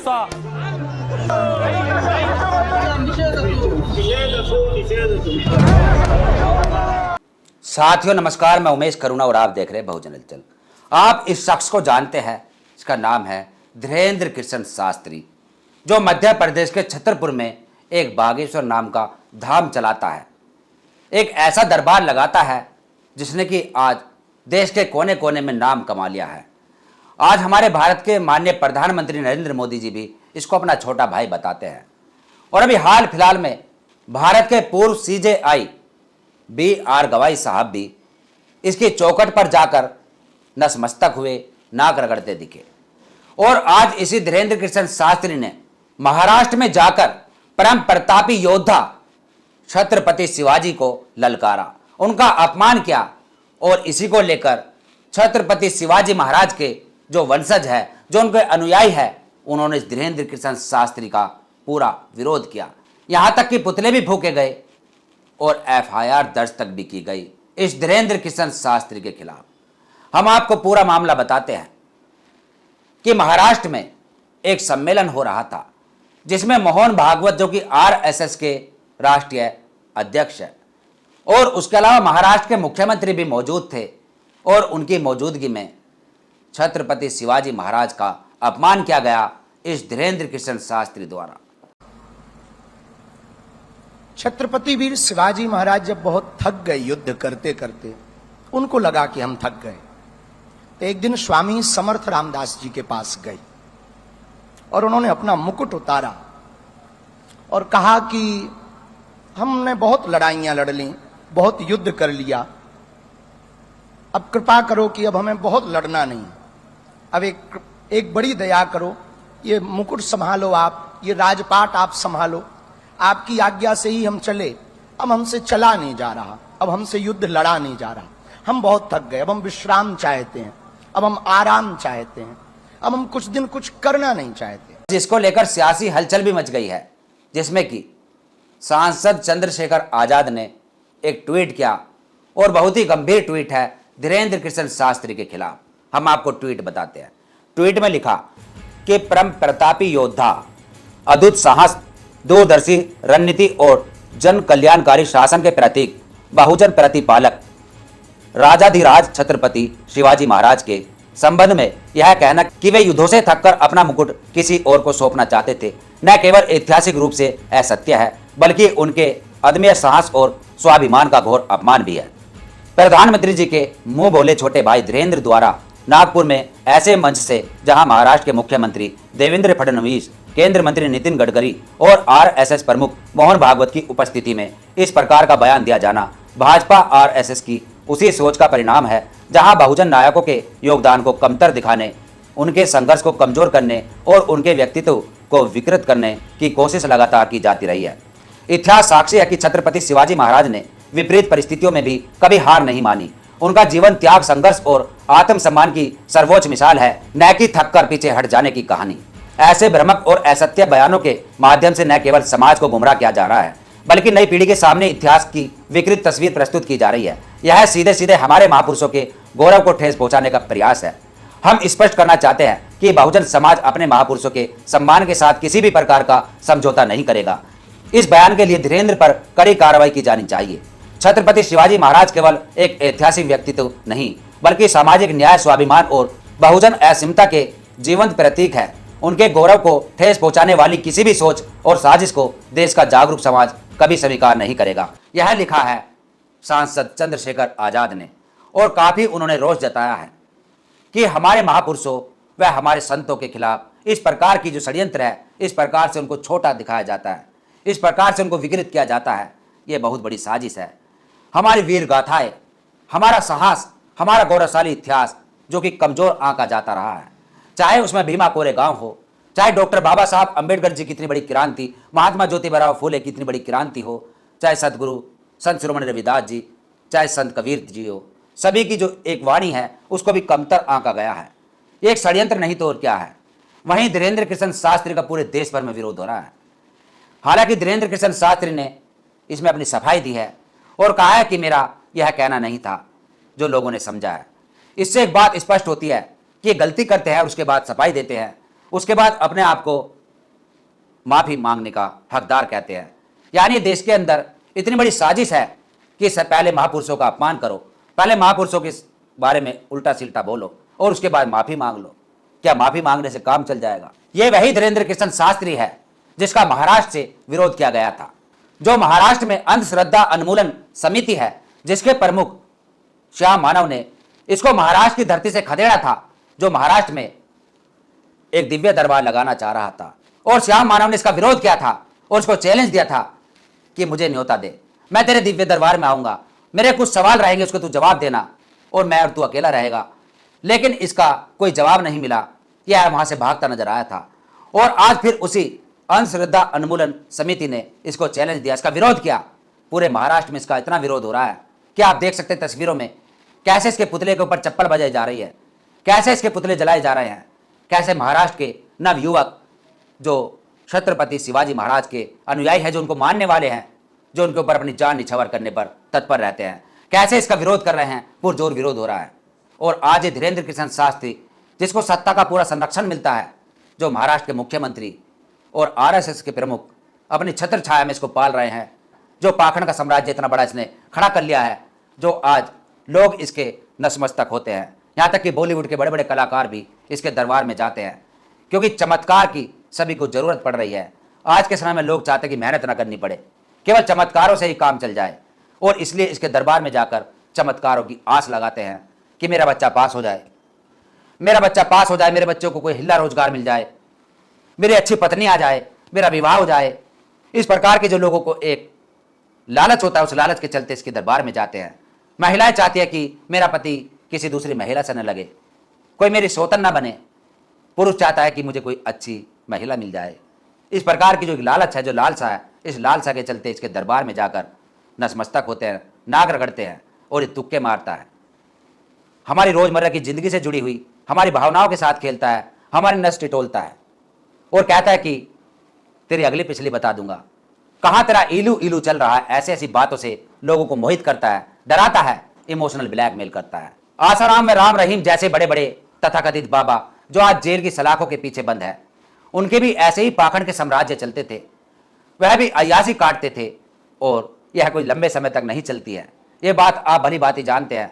गुस्सा। साथियों नमस्कार, मैं उमेश करुणा और आप देख रहे हैं बहुजन हलचल। आप इस शख्स को जानते हैं, इसका नाम है धीरेंद्र कृष्ण शास्त्री, जो मध्य प्रदेश के छतरपुर में एक बागेश्वर नाम का धाम चलाता है। एक ऐसा दरबार लगाता है जिसने कि आज देश के कोने कोने में नाम कमा लिया है। आज हमारे भारत के माननीय प्रधानमंत्री नरेंद्र मोदी जी भी इसको अपना छोटा भाई बताते हैं। और अभी हाल फिलहाल में भारत के पूर्व CJI BR गवाई साहब भी इसकी चौखट पर जाकर नतमस्तक हुए, नाक रगड़ते दिखे। और आज इसी धीरेंद्र कृष्ण शास्त्री ने महाराष्ट्र में जाकर परम प्रतापी योद्धा छत्रपति शिवाजी को ललकारा, उनका अपमान किया। और इसी को लेकर छत्रपति शिवाजी महाराज के जो वंशज है, जो उनके अनुयायी है, उन्होंने धीरेंद्र कृष्ण शास्त्री का पूरा विरोध किया। यहां तक कि पुतले भी फूके गए और FIR दर्ज तक भी की गई इस धीरेंद्र कृष्ण शास्त्री के खिलाफ। हम आपको पूरा मामला बताते हैं कि महाराष्ट्र में एक सम्मेलन हो रहा था जिसमें मोहन भागवत, जो कि RSS के राष्ट्रीय अध्यक्ष है, और उसके अलावा महाराष्ट्र के मुख्यमंत्री भी मौजूद थे। और उनकी मौजूदगी में छत्रपति शिवाजी महाराज का अपमान किया गया इस धीरेंद्र कृष्ण शास्त्री द्वारा। छत्रपति वीर शिवाजी महाराज जब बहुत थक गए युद्ध करते करते, उनको लगा कि हम थक गए, तो एक दिन स्वामी समर्थ रामदास जी के पास गए और उन्होंने अपना मुकुट उतारा और कहा कि हमने बहुत लड़ाइयां लड़ ली, बहुत युद्ध कर लिया, अब कृपा करो कि अब हमें बहुत लड़ना नहीं, अब एक बड़ी दया करो, ये मुकुट संभालो आप, ये राजपाट आप संभालो, आपकी आज्ञा से ही हम चले, अब हमसे चला नहीं जा रहा, अब हमसे युद्ध लड़ा नहीं जा रहा, हम बहुत थक गए, अब हम विश्राम चाहते हैं, अब हम आराम चाहते हैं, अब हम कुछ दिन कुछ करना नहीं चाहते। जिसको लेकर सियासी हलचल भी मच गई है, जिसमें कि सांसद चंद्रशेखर आजाद ने एक ट्वीट किया और बहुत ही गंभीर ट्वीट है धीरेंद्र कृष्ण शास्त्री के खिलाफ। हम आपको ट्वीट बताते हैं। ट्वीट में लिखा कि परम प्रतापी योद्धा, अद्भुत साहस, दूरदर्शी रणनीति और जन कल्याणकारी शासन के प्रतीक, बहुजन प्रतिपालक राजाधिराज छत्रपति शिवाजी महाराज के संबंध में यह कहना कि वे युद्धों से थककर अपना मुकुट किसी और को सौंपना चाहते थे, न केवल ऐतिहासिक रूप से असत्य है, बल्कि उनके अदम्य साहस और स्वाभिमान का घोर अपमान भी है। प्रधानमंत्री जी के मुंह बोले छोटे भाई धीरेंद्र द्वारा नागपुर में ऐसे मंच से जहां महाराष्ट्र के मुख्यमंत्री देवेंद्र फडणवीस, केंद्र मंत्री नितिन गडकरी और RSS प्रमुख मोहन भागवत की उपस्थिति में इस प्रकार का बयान दिया जाना भाजपा RSS की उसी सोच का परिणाम है, जहां बहुजन नायकों के योगदान को कमतर दिखाने, उनके संघर्ष को कमजोर करने और उनके व्यक्तित्व को विकृत करने की कोशिश लगातार की जाती रही है। इतिहास साक्षी है कि छत्रपति शिवाजी महाराज ने विपरीत परिस्थितियों में भी कभी हार नहीं मानी। उनका जीवन त्याग, संघर्ष और आत्मसम्मान की सर्वोच्च मिसाल है, न कि थककर पीछे हट जाने की कहानी। ऐसे भ्रामक और असत्य बयानों के माध्यम से न केवल समाज को गुमराह किया जा रहा है, बल्कि नई पीढ़ी के सामने इतिहास की विकृत तस्वीर प्रस्तुत की जा रही है। यह सीधे सीधे हमारे महापुरुषों के गौरव को ठेस पहुंचाने का प्रयास है। हम स्पष्ट करना चाहते हैं कि बहुजन समाज अपने महापुरुषों के सम्मान के साथ किसी भी प्रकार का समझौता नहीं करेगा। इस बयान के लिए धीरेंद्र पर कड़ी कार्रवाई की जानी चाहिए। छत्रपति शिवाजी महाराज केवल एक ऐतिहासिक व्यक्तित्व नहीं, बल्कि सामाजिक न्याय, स्वाभिमान और बहुजन असीमता के जीवंत प्रतीक है। उनके गौरव को ठेस पहुंचाने वाली किसी भी सोच और साजिश को देश का जागरूक समाज कभी स्वीकार नहीं करेगा। यह लिखा है सांसद चंद्रशेखर आजाद ने, और काफी उन्होंने रोष जताया है कि हमारे महापुरुषों व हमारे संतों के खिलाफ इस प्रकार की जो षड्यंत्र है, इस प्रकार से उनको छोटा दिखाया जाता है, इस प्रकार से उनको विकृत किया जाता है, ये बहुत बड़ी साजिश है। हमारी वीर गाथाएं, हमारा साहस, हमारा गौरवशाली इतिहास जो कि कमजोर आंका जाता रहा है, चाहे उसमें भीमा कोरेगांव हो, चाहे डॉक्टर बाबा साहब अंबेडकर जी की इतनी बड़ी क्रांति, महात्मा ज्योतिबा फूले की इतनी बड़ी क्रांति हो, चाहे सदगुरु संत शिरोमणि रविदास जी, चाहे संत कबीर जी हो, सभी की जो एक वाणी है उसको भी कमतर आंका गया है। ये एक षड्यंत्र नहीं तो और क्या है। वहीं धीरेंद्र कृष्ण शास्त्री का पूरे देश भर में विरोध हो रहा है। हालांकि धीरेंद्र कृष्ण शास्त्री ने इसमें अपनी सफाई दी है और कहा है कि मेरा यह कहना नहीं था जो लोगों ने समझा है। इससे एक बात स्पष्ट होती है कि गलती करते हैं और उसके बाद सफाई देते हैं, उसके बाद अपने आप को माफी मांगने का हकदार कहते हैं। यानी देश के अंदर इतनी बड़ी साजिश है कि पहले महापुरुषों का अपमान करो, पहले महापुरुषों के बारे में उल्टा सिल्टा बोलो और उसके बाद माफी मांग लो। क्या माफी मांगने से काम चल जाएगा? यह वही धीरेन्द्र कृष्ण शास्त्री है जिसका महाराष्ट्र से विरोध किया गया था, जो महाराष्ट्र में अंधश्रद्धा उन्मूलन समिति है जिसके प्रमुख श्याम मानव ने इसको महाराष्ट्र की धरती से खदेड़ा था, जो महाराष्ट्र में एक दिव्य दरबार लगाना चाह रहा था। और श्याम मानव ने इसका विरोध किया था और उसको चैलेंज दिया था कि मुझे न्योता दे, मैं तेरे दिव्य दरबार में आऊंगा, मेरे कुछ सवाल रहेंगे, उसको तू जवाब देना और मैं और तू अकेला रहेगा। लेकिन इसका कोई जवाब नहीं मिला, यह वहां से भागता नजर आया था। और आज फिर उसी अंधश्रद्धा उन्मूलन समिति ने इसको चैलेंज दिया, इसका विरोध किया। पूरे महाराष्ट्र में इसका इतना विरोध हो रहा है कि आप देख सकते हैं तस्वीरों में कैसे इसके पुतले के ऊपर चप्पल बजाई जा रही है, कैसे इसके पुतले जलाए जा रहे हैं, कैसे महाराष्ट्र के नवयुवक जो छत्रपति शिवाजी महाराज के अनुयायी हैं, जो उनको मानने वाले हैं, जो उनके ऊपर अपनी जान निछावर करने पर तत्पर रहते हैं, कैसे इसका विरोध कर रहे हैं, पुरजोर विरोध हो रहा है। और आज ये धीरेन्द्र कृष्ण शास्त्री जिसको सत्ता का पूरा संरक्षण मिलता है, जो महाराष्ट्र के मुख्यमंत्री और आरएसएस के प्रमुख अपनी छत्र छाया में इसको पाल रहे हैं, जो पाखंड का साम्राज्य इतना बड़ा इसने खड़ा कर लिया है, जो आज लोग इसके नतमस्तक होते हैं। यहाँ तक कि बॉलीवुड के बड़े बड़े कलाकार भी इसके दरबार में जाते हैं, क्योंकि चमत्कार की सभी को जरूरत पड़ रही है। आज के समय में लोग चाहते हैं कि मेहनत ना करनी पड़े, केवल चमत्कारों से ही काम चल जाए, और इसलिए इसके दरबार में जाकर चमत्कारों की आस लगाते हैं कि मेरा बच्चा पास हो जाए, मेरा बच्चा पास हो जाए, मेरे बच्चों को कोई हिल्ला रोजगार मिल जाए, मेरी अच्छी पत्नी आ जाए, मेरा विवाह हो जाए। इस प्रकार के जो लोगों को एक लालच होता है, उस लालच के चलते इसके दरबार में जाते हैं। महिलाएं चाहती है कि मेरा पति किसी दूसरी महिला से न लगे, कोई मेरी सौतन ना बने। पुरुष चाहता है कि मुझे कोई अच्छी महिला मिल जाए। इस प्रकार की जो लालच है, जो लालसा है, इस लालसा के चलते इसके दरबार में जाकर नतमस्तक होते हैं, नाक रगड़ते हैं और ये तुक्के मारता है। हमारी रोजमर्रा की जिंदगी से जुड़ी हुई हमारी भावनाओं के साथ खेलता है, हमारी नस टिटोलता है और कहता है कि तेरी अगली पिछली बता दूंगा, कहाँ तेरा इलू इलू चल रहा है। ऐसी ऐसी बातों से लोगों को मोहित करता है, डराता है, इमोशनल ब्लैकमेल करता है। आसाराम में राम रहीम जैसे बड़े बड़े तथाकथित बाबा जो आज जेल की सलाखों के पीछे बंद है, उनके भी ऐसे ही पाखंड के साम्राज्य चलते थे, वह भी अयासी काटते थे और यह कोई लंबे समय तक नहीं चलती है। ये बात आप भली भांति जानते हैं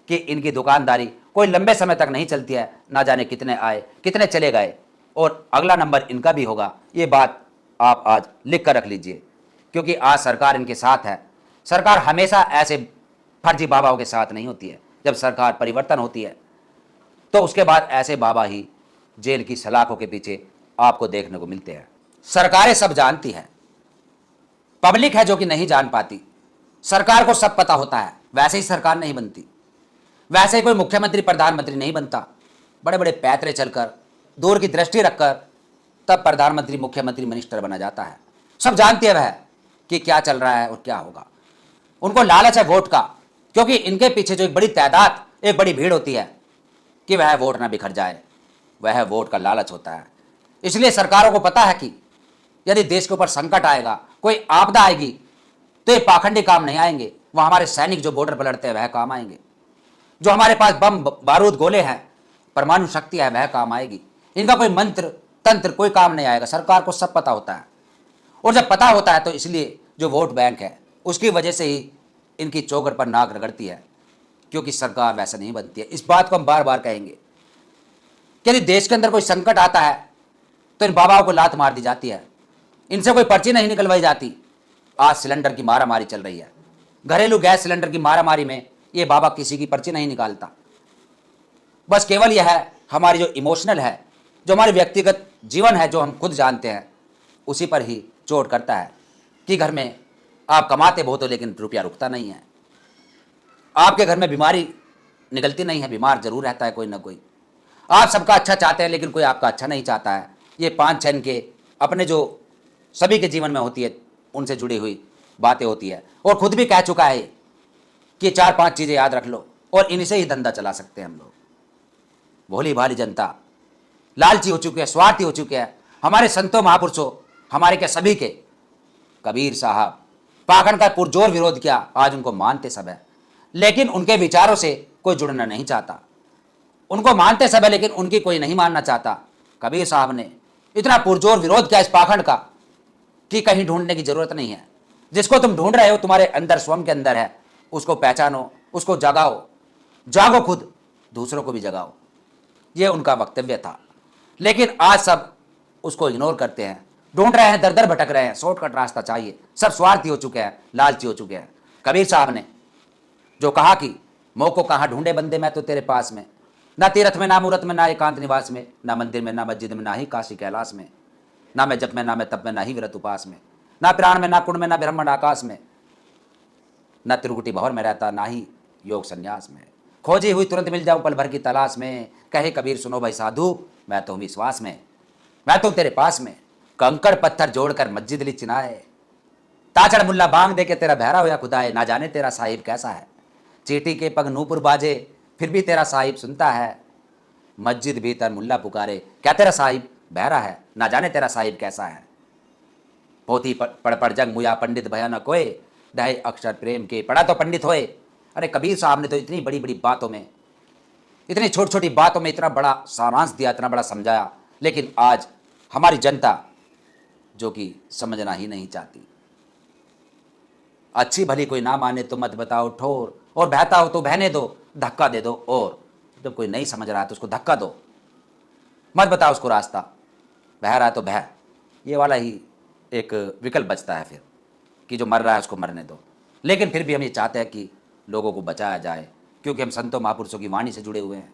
कि इनकी दुकानदारी कोई लंबे समय तक नहीं चलती है। ना जाने कितने आए कितने चले गए और अगला नंबर इनका भी होगा। ये बात आप आज लिख कर रख लीजिए, क्योंकि आज सरकार इनके साथ है। सरकार हमेशा ऐसे फर्जी बाबाओं के साथ नहीं होती है। जब सरकार परिवर्तन होती है तो उसके बाद ऐसे बाबा ही जेल की सलाखों के पीछे आपको देखने को मिलते हैं। सरकारें सब जानती हैं, पब्लिक है जो कि नहीं जान पाती। सरकार को सब पता होता है, वैसे ही सरकार नहीं बनती, वैसे ही कोई मुख्यमंत्री प्रधानमंत्री नहीं बनता। बड़े बड़े पैतरे चलकर, दूर की दृष्टि रखकर तब प्रधानमंत्री मुख्यमंत्री मिनिस्टर बना जाता है। सब जानती है वह कि क्या चल रहा है और क्या होगा। उनको लालच है वोट का, क्योंकि इनके पीछे जो एक बड़ी तादाद, एक बड़ी भीड़ होती है कि वह वोट ना बिखर जाए, वह वोट का लालच होता है। इसलिए सरकारों को पता है कि यदि देश के ऊपर संकट आएगा, कोई आपदा आएगी, तो ये पाखंडी काम नहीं आएंगे। वह हमारे सैनिक जो बॉर्डर पर लड़ते हैं वह काम आएंगे, जो हमारे पास बम बारूद गोले हैं, परमाणु शक्ति है, वह काम आएगी। इनका कोई मंत्र तंत्र कोई काम नहीं आएगा। सरकार को सब पता होता है, और जब पता होता है तो इसलिए जो वोट बैंक है उसकी वजह से ही इनकी चौखट पर नाक रगड़ती है, क्योंकि सरकार वैसा नहीं बनती है। इस बात को हम बार बार कहेंगे कि यदि देश के अंदर कोई संकट आता है तो इन बाबाओं को लात मार दी जाती है, इनसे कोई पर्ची नहीं निकलवाई जाती। आज सिलेंडर की मारामारी चल रही है, घरेलू गैस सिलेंडर की मारामारी में ये बाबा किसी की पर्ची नहीं निकालता। बस केवल यह है हमारी जो इमोशनल है, जो हमारी व्यक्तिगत जीवन है, जो हम खुद जानते हैं, उसी पर ही चोट करता है कि घर में आप कमाते बहुत हो लेकिन रुपया रुकता नहीं है, आपके घर में बीमारी निकलती नहीं है, बीमार जरूर रहता है कोई ना कोई। आप सबका अच्छा चाहते हैं लेकिन कोई आपका अच्छा नहीं चाहता है। ये 5-6 के अपने जो सभी के जीवन में होती है, उनसे जुड़ी हुई बातें होती है। और खुद भी कह चुका है कि 4-5 चीज़ें याद रख लो और इनसे ही धंधा चला सकते हैं हम लोग। भोली भाली जनता लालची हो चुकी है, स्वार्थी हो चुके हैं। हमारे संतों महापुरुषों, हमारे क्या सभी के, कबीर साहब पाखंड का पुरजोर विरोध किया, आज उनको मानते सब है, लेकिन उनके विचारों से कोई जुड़ना नहीं चाहता। उनको मानते सब है लेकिन उनकी कोई नहीं मानना चाहता। कबीर साहब ने इतना पुरजोर विरोध किया इस पाखंड का कि कहीं ढूंढने की जरूरत नहीं है। जिसको तुम ढूंढ रहे हो तुम्हारे अंदर, स्वयं के अंदर है, उसको पहचानो, उसको जगाओ, जागो खुद, दूसरों को भी जगाओ। ये उनका वक्तव्य था। लेकिन आज सब उसको इग्नोर करते हैं, ढूंढ रहे हैं, दर दर भटक रहे हैं, शॉर्टकट रास्ता चाहिए, सब स्वार्थी हो चुके हैं, लालची हो चुके हैं। कबीर साहब ने जो कहा कि मोह को कहाँ ढूंढे बंदे, मैं तो तेरे पास में, ना तीर्थ में, ना मूरत में, ना एकांत निवास में, ना मंदिर में, ना मस्जिद में, ना ही काशी कैलाश में, ना मैं जप में, ना मैं तप में, ना ही व्रत उपास में, ना प्राण में, ना कुंड में, ना ब्रह्मांड आकाश में, ना त्रिकुटी भवर में रहता, ना ही योग संन्यास में। खोजी हुई तुरंत मिल जाऊं पल भर की तलाश में, कहे कबीर सुनो भाई साधु, मैं तो हूं विश्वास में, मैं तो तेरे पास में। कंकड़ पत्थर जोड़कर मस्जिद ली चिनाए, ताचड़ मुल्ला बांग दे के तेरा बहरा होया खुदाए, ना जाने तेरा साहिब कैसा है। चीटी के पग नूपुर बाजे, फिर भी तेरा साहिब सुनता है। मस्जिद भीतर मुल्ला पुकारे, क्या तेरा साहिब बहरा है, ना जाने तेरा साहिब कैसा है। पोथी पढ़ पढ़ जग मुया पंडित भयानक होए, ढाई अक्षर प्रेम के पढ़ा तो पंडित होए। अरे कबीर साहब ने तो इतनी बड़ी बड़ी बातों में, इतनी छोटी छोटी बातों में इतना बड़ा सारांश दिया, इतना बड़ा समझाया, लेकिन आज हमारी जनता जो कि समझना ही नहीं चाहती। अच्छी भली कोई ना माने तो मत बताओ ठोर, और बहता हो तो बहने दो, धक्का दे दो, और जब कोई नहीं समझ रहा है तो उसको धक्का दो, मत बताओ उसको रास्ता, बह रहा है तो बह। ये वाला ही एक विकल्प बचता है फिर, कि जो मर रहा है उसको मरने दो। लेकिन फिर भी हम ये चाहते हैं कि लोगों को बचाया जाए, क्योंकि हम संतों महापुरुषों की वाणी से जुड़े हुए हैं,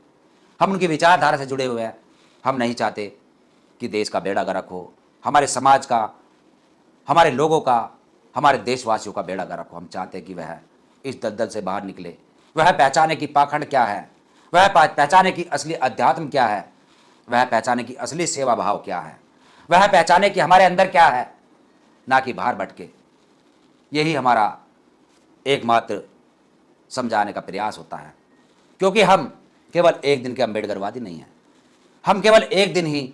हम उनकी विचारधारा से जुड़े हुए हैं। हम नहीं चाहते कि देश का बेड़ा गर्क हो, हमारे समाज का, हमारे लोगों का, हमारे देशवासियों का बेड़ा गर्क हो। हम चाहते हैं कि वह इस दलदल से बाहर निकले, वह पहचाने कि पाखंड क्या है, वह पहचाने कि असली अध्यात्म क्या है, वह पहचाने कि असली सेवा भाव क्या है, वह पहचाने कि हमारे अंदर क्या है, ना कि बाहर भटके। यही हमारा एकमात्र समझाने का प्रयास होता है, क्योंकि हम केवल एक दिन के अम्बेडकरवादी नहीं हैं। हम केवल एक दिन ही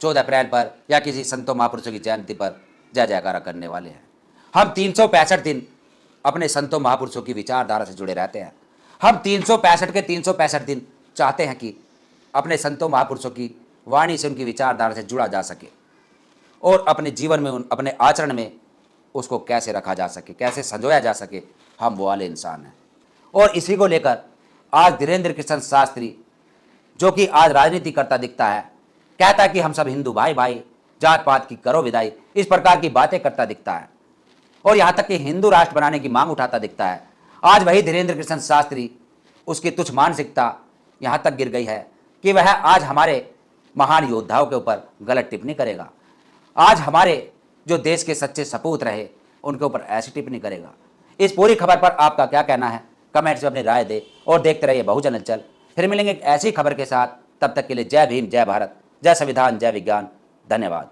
14 अप्रैल पर या किसी संतों महापुरुषों की जयंती पर जय जयकारा करने वाले हैं। हम 365 दिन अपने संतों महापुरुषों की विचारधारा से जुड़े रहते हैं। हम 365 के 365 दिन चाहते हैं कि अपने संतों महापुरुषों की वाणी से, उनकी विचारधारा से जुड़ा जा सके, और अपने जीवन में, अपने आचरण में उसको कैसे रखा जा सके, कैसे संजोया जा सके, हम वो वाले इंसान हैं। और इसी को लेकर आज धीरेन्द्र कृष्ण शास्त्री, जो कि आज राजनीति करता दिखता है, कहता है कि हम सब हिंदू भाई भाई, जात पात की करो विदाई, इस प्रकार की बातें करता दिखता है, और यहाँ तक कि हिंदू राष्ट्र बनाने की मांग उठाता दिखता है। आज वही धीरेन्द्र कृष्ण शास्त्री, उसकी तुच्छ मानसिकता यहाँ तक गिर गई है कि वह आज हमारे महान योद्धाओं के ऊपर गलत टिप्पणी करेगा, आज हमारे जो देश के सच्चे सपूत रहे उनके ऊपर ऐसी टिप्पणी करेगा। इस पूरी खबर पर आपका क्या कहना है, कमेंट्स में अपनी राय दे, और देखते रहिए बहुजन हलचल। फिर मिलेंगे एक ऐसी खबर के साथ, तब तक के लिए जय भीम, जय भारत, जय संविधान, जय विज्ञान। धन्यवाद।